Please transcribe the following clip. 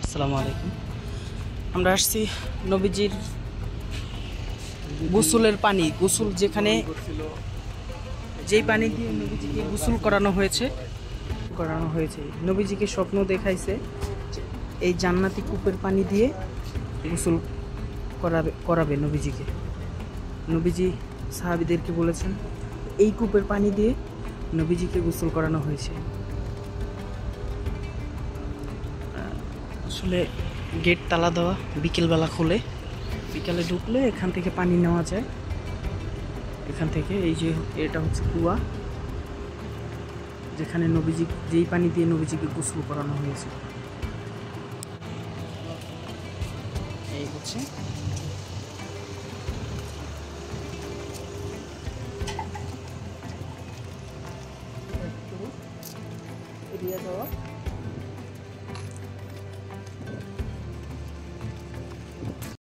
আসসালামু আলাইকুম। আমরা আসছি নবীজির গোসলের পানি, গোসল যেখানে যেই পানি দিয়ে নবীজিকে গোসল করানো হয়েছে নবীজিকে স্বপ্ন দেখাইছে এই জান্নাতি কূপের পানি দিয়ে গোসল করাবে নবীজিকে। নবীজি সাহাবীদেরকে বলেছেন এই কূপের পানি দিয়ে নবীজিকে গোসল করানো হয়েছে। আসলে গেট তালা দেওয়া, বিকেলবেলা খুলে, বিকালে ঢুকলে এখান থেকে পানি নেওয়া যায়। এখান থেকে এই যে এটা হচ্ছে কুয়া, যেখানে নবীজি যেই পানি দিয়ে নবীজিকে গোসল করানো হয়েছে। এই হচ্ছে